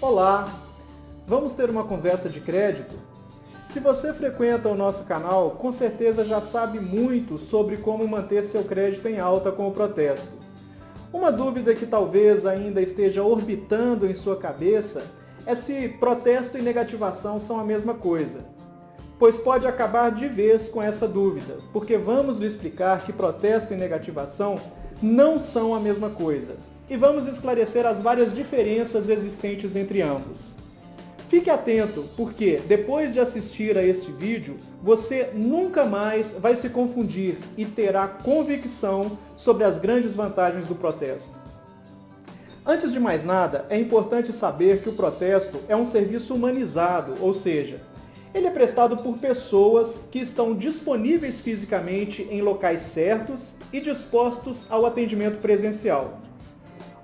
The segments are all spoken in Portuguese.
Olá! Vamos ter uma conversa de crédito? Se você frequenta o nosso canal, com certeza já sabe muito sobre como manter seu crédito em alta com o protesto. Uma dúvida que talvez ainda esteja orbitando em sua cabeça é se protesto e negativação são a mesma coisa. Pois pode acabar de vez com essa dúvida, porque vamos lhe explicar que protesto e negativação não são a mesma coisa. E vamos esclarecer as várias diferenças existentes entre ambos. Fique atento, porque depois de assistir a este vídeo, você nunca mais vai se confundir e terá convicção sobre as grandes vantagens do protesto. Antes de mais nada, é importante saber que o protesto é um serviço humanizado, ou seja, ele é prestado por pessoas que estão disponíveis fisicamente em locais certos e dispostos ao atendimento presencial.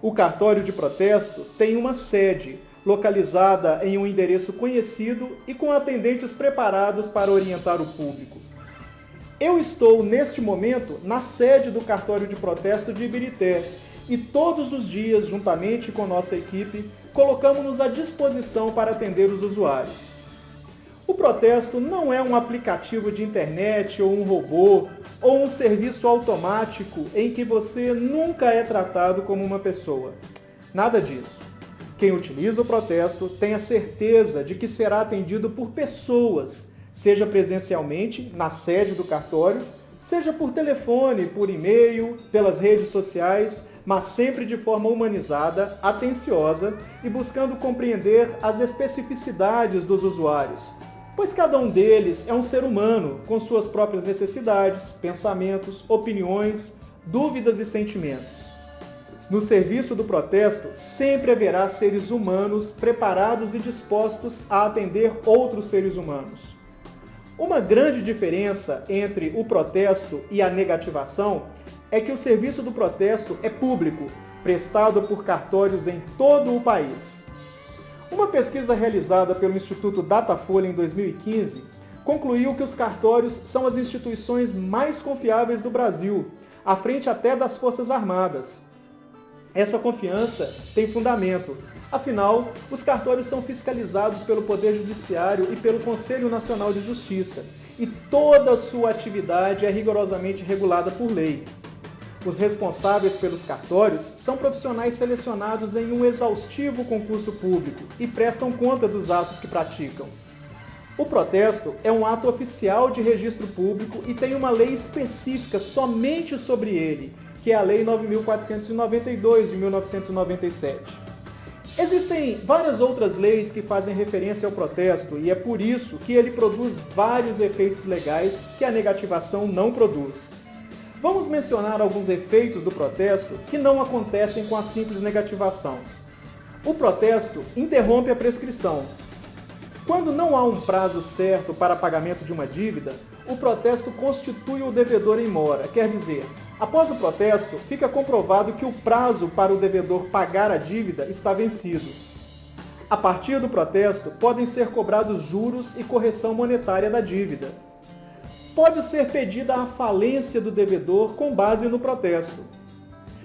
O cartório de protesto tem uma sede, localizada em um endereço conhecido e com atendentes preparados para orientar o público. Eu estou, neste momento, na sede do cartório de protesto de Ibirité e todos os dias, juntamente com nossa equipe, colocamos-nos à disposição para atender os usuários. O protesto não é um aplicativo de internet ou um robô ou um serviço automático em que você nunca é tratado como uma pessoa. Nada disso. Quem utiliza o protesto tem a certeza de que será atendido por pessoas, seja presencialmente, na sede do cartório, seja por telefone, por e-mail, pelas redes sociais, mas sempre de forma humanizada, atenciosa e buscando compreender as especificidades dos usuários, pois cada um deles é um ser humano com suas próprias necessidades, pensamentos, opiniões, dúvidas e sentimentos. No serviço do protesto, sempre haverá seres humanos preparados e dispostos a atender outros seres humanos. Uma grande diferença entre o protesto e a negativação é que o serviço do protesto é público, prestado por cartórios em todo o país. Uma pesquisa realizada pelo Instituto Datafolha em 2015 concluiu que os cartórios são as instituições mais confiáveis do Brasil, à frente até das Forças Armadas. Essa confiança tem fundamento, afinal, os cartórios são fiscalizados pelo Poder Judiciário e pelo Conselho Nacional de Justiça, e toda a sua atividade é rigorosamente regulada por lei. Os responsáveis pelos cartórios são profissionais selecionados em um exaustivo concurso público e prestam conta dos atos que praticam. O protesto é um ato oficial de registro público e tem uma lei específica somente sobre ele, que é a Lei 9.492 de 1997. Existem várias outras leis que fazem referência ao protesto e é por isso que ele produz vários efeitos legais que a negativação não produz. Vamos mencionar alguns efeitos do protesto que não acontecem com a simples negativação. O protesto interrompe a prescrição. Quando não há um prazo certo para pagamento de uma dívida, o protesto constitui o devedor em mora, quer dizer, após o protesto, fica comprovado que o prazo para o devedor pagar a dívida está vencido. A partir do protesto, podem ser cobrados juros e correção monetária da dívida. Pode ser pedida a falência do devedor com base no protesto.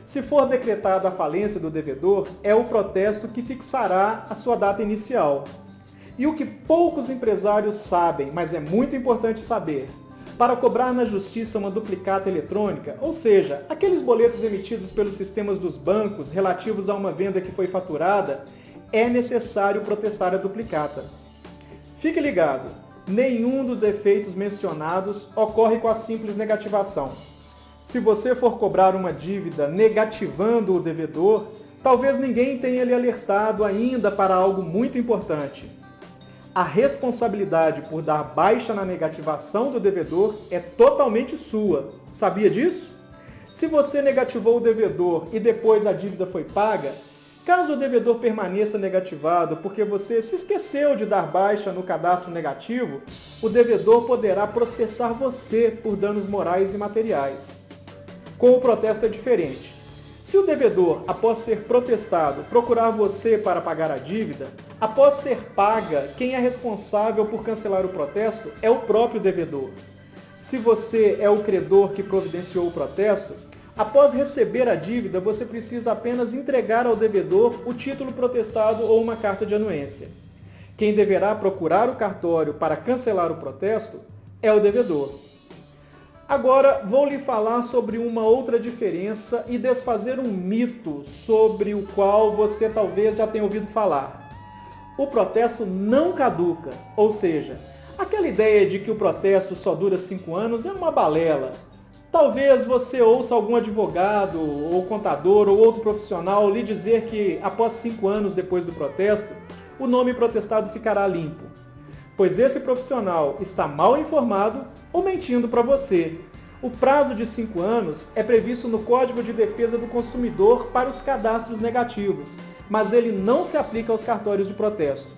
Se for decretada a falência do devedor, é o protesto que fixará a sua data inicial. E o que poucos empresários sabem, mas é muito importante saber, para cobrar na justiça uma duplicata eletrônica, ou seja, aqueles boletos emitidos pelos sistemas dos bancos relativos a uma venda que foi faturada, é necessário protestar a duplicata. Fique ligado! Nenhum dos efeitos mencionados ocorre com a simples negativação. Se você for cobrar uma dívida negativando o devedor, talvez ninguém tenha lhe alertado ainda para algo muito importante. A responsabilidade por dar baixa na negativação do devedor é totalmente sua. Sabia disso? Se você negativou o devedor e depois a dívida foi paga, caso o devedor permaneça negativado porque você se esqueceu de dar baixa no cadastro negativo, o devedor poderá processar você por danos morais e materiais. Com o protesto é diferente. Se o devedor, após ser protestado, procurar você para pagar a dívida, após ser paga, quem é responsável por cancelar o protesto é o próprio devedor. Se você é o credor que providenciou o protesto, Após receber a dívida, você precisa apenas entregar ao devedor o título protestado ou uma carta de anuência. Quem deverá procurar o cartório para cancelar o protesto é o devedor. Agora vou lhe falar sobre uma outra diferença e desfazer um mito sobre o qual você talvez já tenha ouvido falar. O protesto não caduca, ou seja, aquela ideia de que o protesto só dura 5 anos é uma balela. Talvez você ouça algum advogado, ou contador, ou outro profissional lhe dizer que após 5 anos depois do protesto, o nome protestado ficará limpo. Pois esse profissional está mal informado ou mentindo para você. O prazo de 5 anos é previsto no Código de Defesa do Consumidor para os cadastros negativos, mas ele não se aplica aos cartórios de protesto.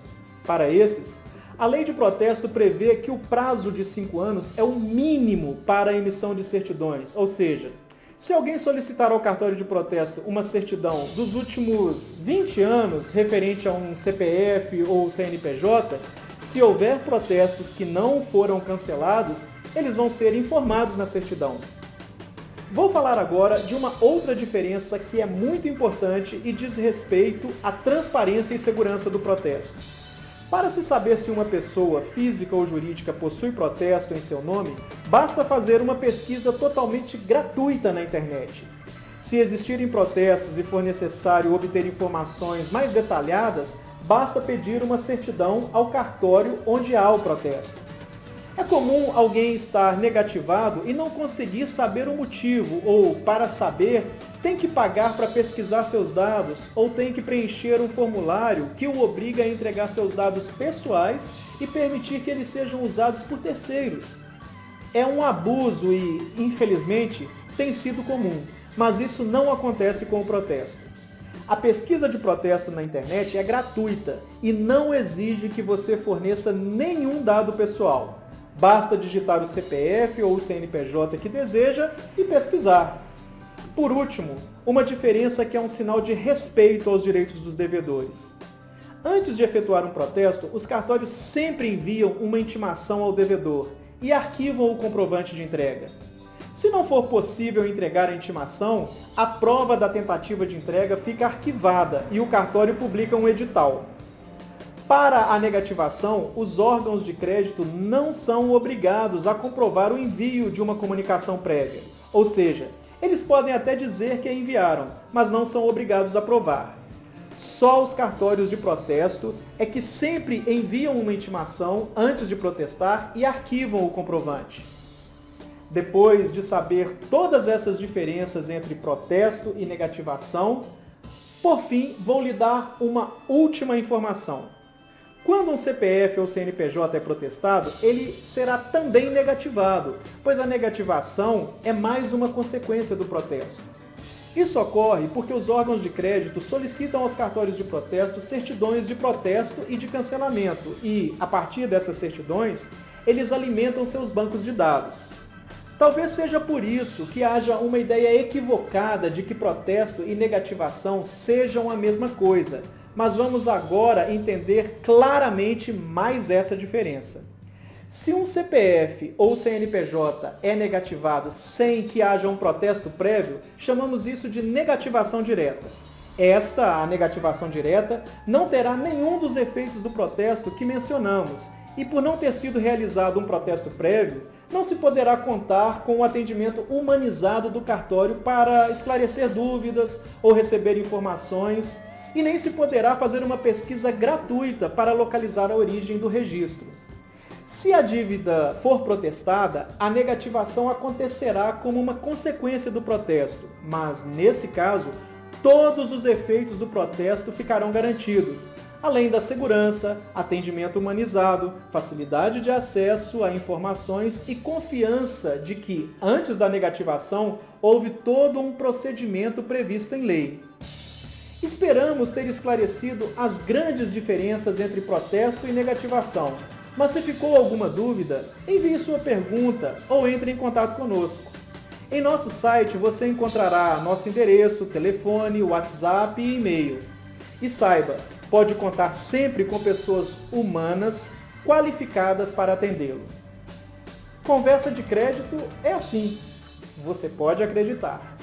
Para esses, a lei de protesto prevê que o prazo de 5 anos é o mínimo para a emissão de certidões, ou seja, se alguém solicitar ao cartório de protesto uma certidão dos últimos 20 anos referente a um CPF ou CNPJ, se houver protestos que não foram cancelados, eles vão ser informados na certidão. Vou falar agora de uma outra diferença que é muito importante e diz respeito à transparência e segurança do protesto. Para se saber se uma pessoa, física ou jurídica, possui protesto em seu nome, basta fazer uma pesquisa totalmente gratuita na internet. Se existirem protestos e for necessário obter informações mais detalhadas, basta pedir uma certidão ao cartório onde há o protesto. É comum alguém estar negativado e não conseguir saber o motivo, ou, para saber, tem que pagar para pesquisar seus dados, ou tem que preencher um formulário que o obriga a entregar seus dados pessoais e permitir que eles sejam usados por terceiros. É um abuso e, infelizmente, tem sido comum, mas isso não acontece com o protesto. A pesquisa de protesto na internet é gratuita e não exige que você forneça nenhum dado pessoal. Basta digitar o CPF ou o CNPJ que deseja e pesquisar. Por último, uma diferença que é um sinal de respeito aos direitos dos devedores. Antes de efetuar um protesto, os cartórios sempre enviam uma intimação ao devedor e arquivam o comprovante de entrega. Se não for possível entregar a intimação, a prova da tentativa de entrega fica arquivada e o cartório publica um edital. Para a negativação, os órgãos de crédito não são obrigados a comprovar o envio de uma comunicação prévia. Ou seja, eles podem até dizer que a enviaram, mas não são obrigados a provar. Só os cartórios de protesto é que sempre enviam uma intimação antes de protestar e arquivam o comprovante. Depois de saber todas essas diferenças entre protesto e negativação, por fim, vou lhe dar uma última informação. Quando um CPF ou CNPJ é protestado, ele será também negativado, pois a negativação é mais uma consequência do protesto. Isso ocorre porque os órgãos de crédito solicitam aos cartórios de protesto certidões de protesto e de cancelamento e, a partir dessas certidões, eles alimentam seus bancos de dados. Talvez seja por isso que haja uma ideia equivocada de que protesto e negativação sejam a mesma coisa, mas vamos agora entender claramente mais essa diferença. Se um CPF ou CNPJ é negativado sem que haja um protesto prévio, chamamos isso de negativação direta. Esta, a negativação direta, não terá nenhum dos efeitos do protesto que mencionamos, e por não ter sido realizado um protesto prévio, não se poderá contar com o atendimento humanizado do cartório para esclarecer dúvidas ou receber informações, e nem se poderá fazer uma pesquisa gratuita para localizar a origem do registro. Se a dívida for protestada, a negativação acontecerá como uma consequência do protesto, mas, nesse caso, todos os efeitos do protesto ficarão garantidos, além da segurança, atendimento humanizado, facilidade de acesso a informações e confiança de que, antes da negativação, houve todo um procedimento previsto em lei. Esperamos ter esclarecido as grandes diferenças entre protesto e negativação, mas se ficou alguma dúvida, envie sua pergunta ou entre em contato conosco. Em nosso site você encontrará nosso endereço, telefone, WhatsApp e e-mail. E saiba, pode contar sempre com pessoas humanas, qualificadas para atendê-lo. Conversa de crédito é assim, você pode acreditar.